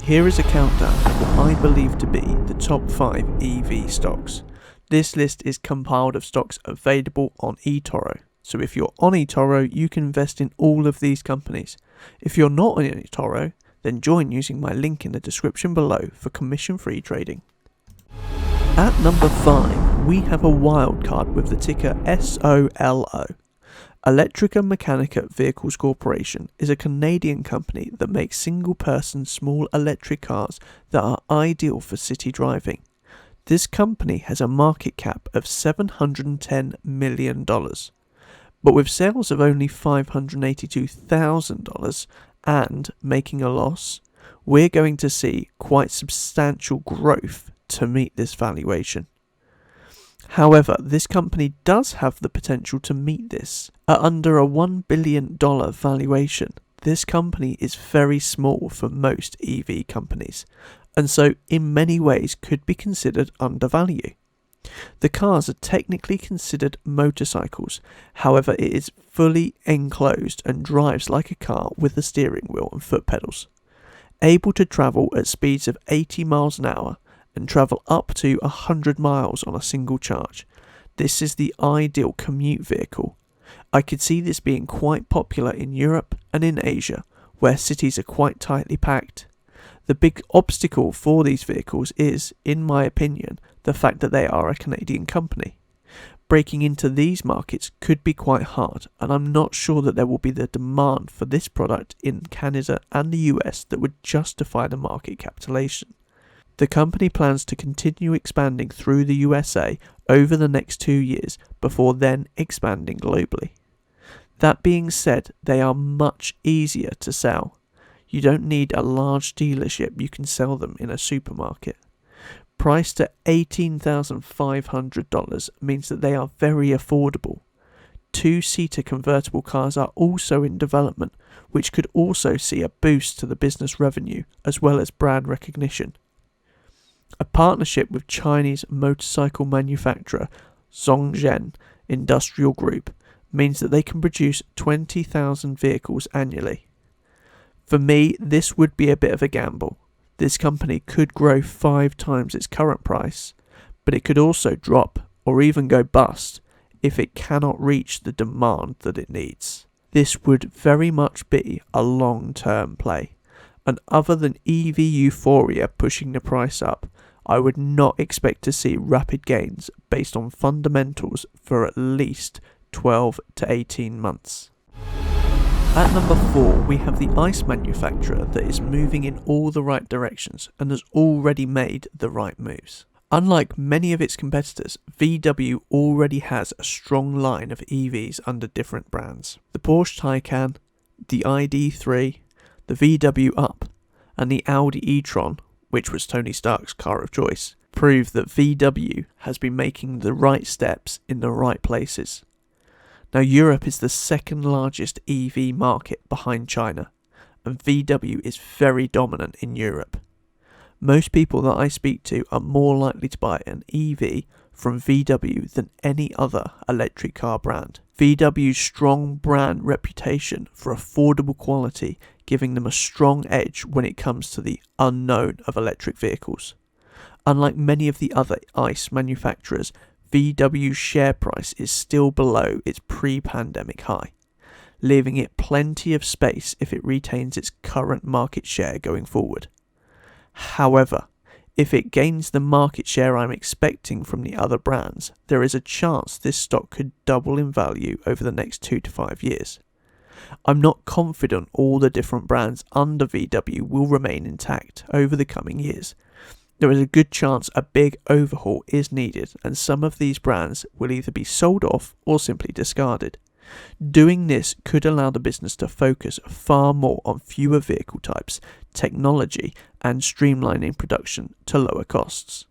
Here is a countdown of what I believe to be the top 5 EV stocks. This list is compiled of stocks available on eToro. So if you're on eToro, you can invest in all of these companies. If you're not on eToro, then join using my link in the description below for commission-free trading. At number 5, we have a wildcard with the ticker SOLO. Electrica Mechanica Vehicles Corporation is a Canadian company that makes single-person small electric cars that are ideal for city driving. This company has a market cap of $710 million, but with sales of only $582,000 and making a loss, we're going to see quite substantial growth to meet this valuation. However, this company does have the potential to meet this. At under a $1 billion valuation, this company is very small for most EV companies, and so in many ways could be considered undervalued. The cars are technically considered motorcycles, however it is fully enclosed and drives like a car with a steering wheel and foot pedals. Able to travel at speeds of 80 miles an hour and travel up to 100 miles on a single charge. This is the ideal commute vehicle. I could see this being quite popular in Europe and in Asia, where cities are quite tightly packed. The big obstacle for these vehicles is, in my opinion, the fact that they are a Canadian company. Breaking into these markets could be quite hard, and I'm not sure that there will be the demand for this product in Canada and the US that would justify the market capitalization. The company plans to continue expanding through the USA over the next 2 years before then expanding globally. That being said, they are much easier to sell. You don't need a large dealership, you can sell them in a supermarket. Priced at $18,500 means that they are very affordable. 2-seater convertible cars are also in development, which could also see a boost to the business revenue as well as brand recognition. A partnership with Chinese motorcycle manufacturer Zhongzhen Industrial Group means that they can produce 20,000 vehicles annually. For me, this would be a bit of a gamble. This company could grow 5 times its current price, but it could also drop or even go bust if it cannot reach the demand that it needs. This would very much be a long-term play, and other than EV euphoria pushing the price up, I would not expect to see rapid gains based on fundamentals for at least 12 to 18 months. At number 4, we have the ICE manufacturer that is moving in all the right directions and has already made the right moves. Unlike many of its competitors, VW already has a strong line of EVs under different brands. The Porsche Taycan, the ID.3, the VW Up, and the Audi e-tron, which was Tony Stark's car of choice, prove that VW has been making the right steps in the right places. Now, Europe is the second largest EV market behind China, and VW is very dominant in Europe. Most people that I speak to are more likely to buy an EV from VW than any other electric car brand. VW's strong brand reputation for affordable quality giving them a strong edge when it comes to the unknown of electric vehicles. Unlike many of the other ICE manufacturers, VW's share price is still below its pre-pandemic high, leaving it plenty of space if it retains its current market share going forward. However, if it gains the market share I'm expecting from the other brands, there is a chance this stock could double in value over the next 2 to 5 years. I'm not confident all the different brands under VW will remain intact over the coming years. There is a good chance a big overhaul is needed, and some of these brands will either be sold off or simply discarded. Doing this could allow the business to focus far more on fewer vehicle types, technology, and streamlining production to lower costs.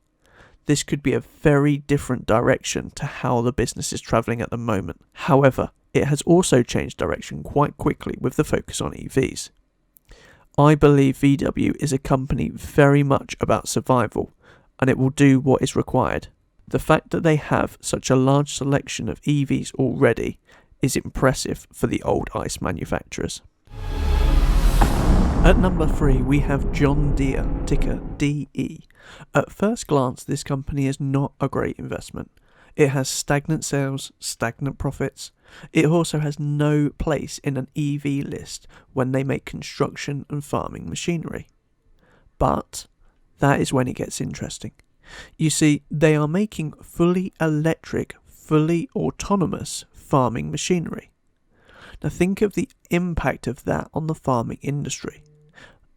This could be a very different direction to how the business is travelling at the moment. However, it has also changed direction quite quickly with the focus on EVs. I believe VW is a company very much about survival, and it will do what is required. The fact that they have such a large selection of EVs already is impressive for the old ICE manufacturers. At number 3 we have John Deere, ticker DE. At first glance this company is not a great investment. It has stagnant sales, stagnant profits. It also has no place in an EV list when they make construction and farming machinery. But that is when it gets interesting. You see, they are making fully electric, fully autonomous farming machinery. Now think of the impact of that on the farming industry.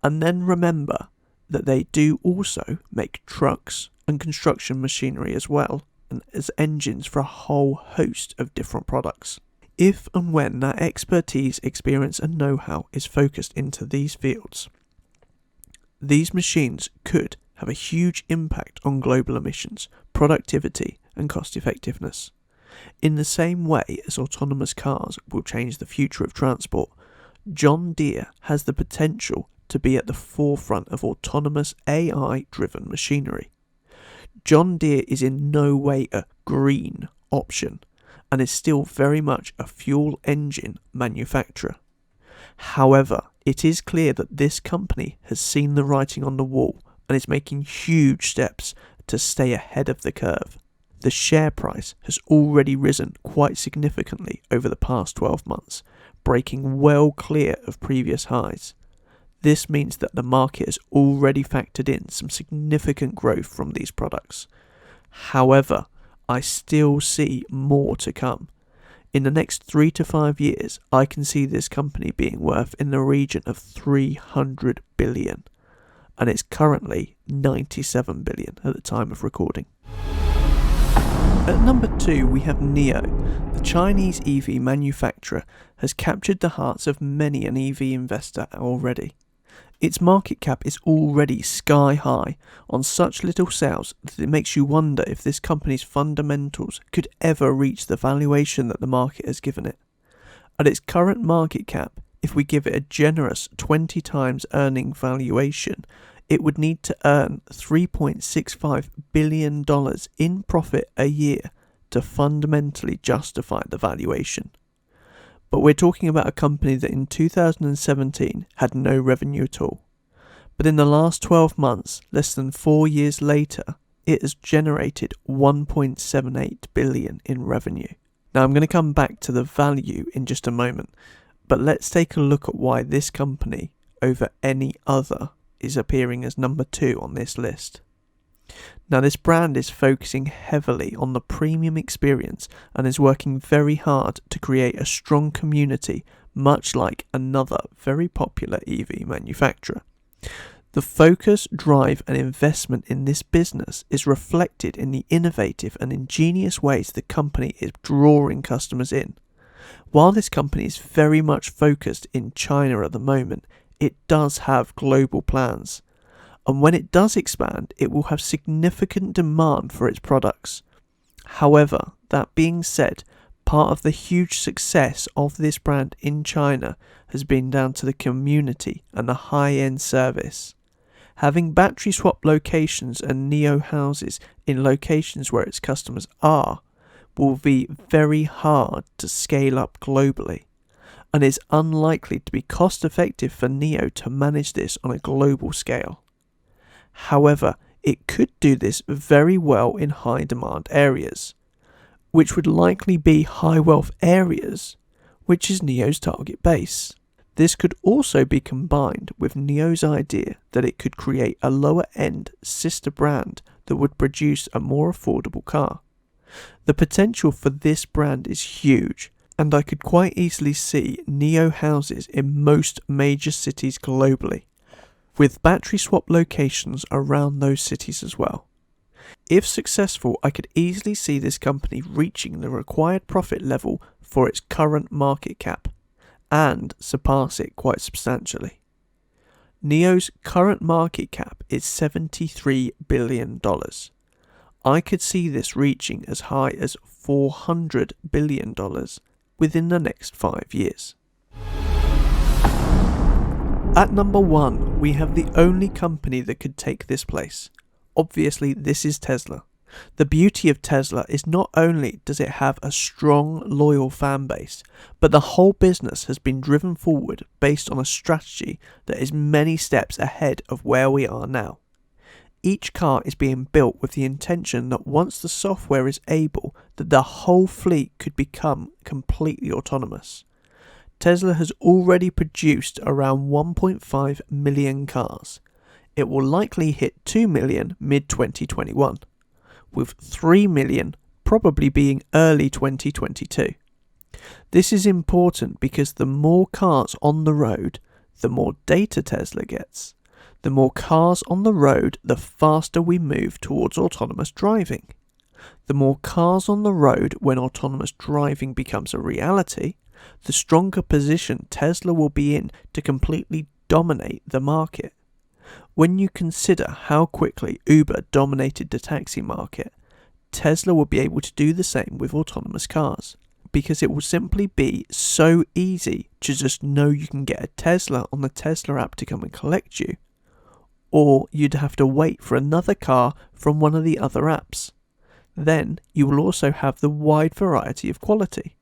And then remember that they do also make trucks and construction machinery as well, and as engines for a whole host of different products. If and when that expertise, experience and know-how is focused into these fields, these machines could have a huge impact on global emissions, productivity and cost effectiveness. In the same way as autonomous cars will change the future of transport, John Deere has the potential to be at the forefront of autonomous AI-driven machinery. John Deere is in no way a green option and is still very much a fuel engine manufacturer. However, it is clear that this company has seen the writing on the wall and is making huge steps to stay ahead of the curve. The share price has already risen quite significantly over the past 12 months, breaking well clear of previous highs. This means that the market has already factored in some significant growth from these products. However, I still see more to come. In the next 3 to 5 years, I can see this company being worth in the region of 300 billion, and it's currently 97 billion at the time of recording. At number 2 we have NIO. The Chinese EV manufacturer has captured the hearts of many an EV investor already. Its market cap is already sky high on such little sales that it makes you wonder if this company's fundamentals could ever reach the valuation that the market has given it. At its current market cap, if we give it a generous 20 times earning valuation, it would need to earn $3.65 billion in profit a year to fundamentally justify the valuation. But we're talking about a company that in 2017 had no revenue at all. But in the last 12 months, less than 4 years later, it has generated 1.78 billion in revenue. Now I'm going to come back to the value in just a moment, but let's take a look at why this company over any other is appearing as number 2 on this list. Now this brand is focusing heavily on the premium experience and is working very hard to create a strong community, much like another very popular EV manufacturer. The focus, drive and investment in this business is reflected in the innovative and ingenious ways the company is drawing customers in. While this company is very much focused in China at the moment, it does have global plans. And when it does expand, it will have significant demand for its products. However, that being said, part of the huge success of this brand in China has been down to the community and the high-end service. Having battery swap locations and NIO houses in locations where its customers are will be very hard to scale up globally, and is unlikely to be cost effective for NIO to manage this on a global scale. However, it could do this very well in high demand areas, which would likely be high wealth areas, which is NIO's target base. This could also be combined with NIO's idea that it could create a lower end sister brand that would produce a more affordable car. The potential for this brand is huge, and I could quite easily see NIO houses in most major cities globally, with battery swap locations around those cities as well. If successful, I could easily see this company reaching the required profit level for its current market cap, and surpass it quite substantially. NIO's current market cap is $73 billion. I could see this reaching as high as $400 billion within the next 5 years. At number 1, we have the only company that could take this place. Obviously, this is Tesla. The beauty of Tesla is not only does it have a strong, loyal fan base, but the whole business has been driven forward based on a strategy that is many steps ahead of where we are now. Each car is being built with the intention that once the software is able, that the whole fleet could become completely autonomous. Tesla has already produced around 1.5 million cars. It will likely hit 2 million mid-2021, with 3 million probably being early 2022. This is important because the more cars on the road, the more data Tesla gets. The more cars on the road, the faster we move towards autonomous driving. The more cars on the road when autonomous driving becomes a reality, the stronger position Tesla will be in to completely dominate the market. When you consider how quickly Uber dominated the taxi market, Tesla will be able to do the same with autonomous cars, because it will simply be so easy to just know you can get a Tesla on the Tesla app to come and collect you, or you'd have to wait for another car from one of the other apps. Then you will also have the wide variety of quality.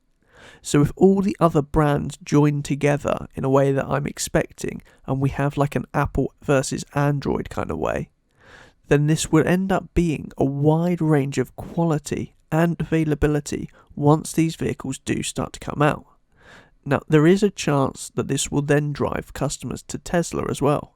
So if all the other brands join together in a way that I'm expecting, and we have like an Apple versus Android kind of way, then this would end up being a wide range of quality and availability once these vehicles do start to come out. Now, there is a chance that this will then drive customers to Tesla as well.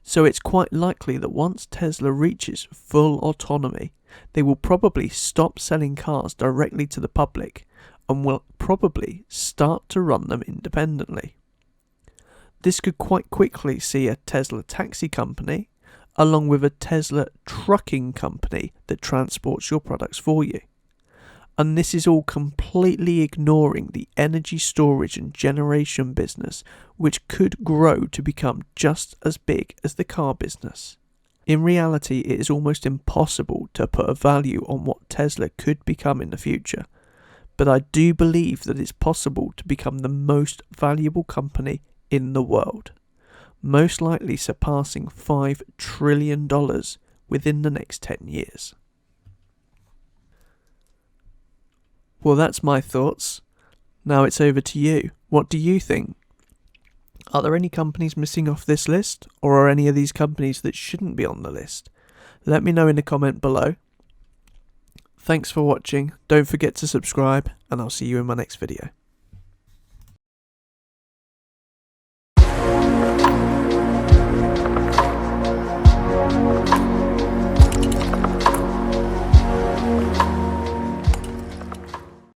So it's quite likely that once Tesla reaches full autonomy, they will probably stop selling cars directly to the public and will probably start to run them independently. This could quite quickly see a Tesla taxi company along with a Tesla trucking company that transports your products for you. And this is all completely ignoring the energy storage and generation business, which could grow to become just as big as the car business. In reality, it is almost impossible to put a value on what Tesla could become in the future, but I do believe that it's possible to become the most valuable company in the world, most likely surpassing $5 trillion within the next 10 years. Well, that's my thoughts. Now it's over to you. What do you think? Are there any companies missing off this list, or are any of these companies that shouldn't be on the list? Let me know in the comment below. Thanks for watching, don't forget to subscribe, and I'll see you in my next video.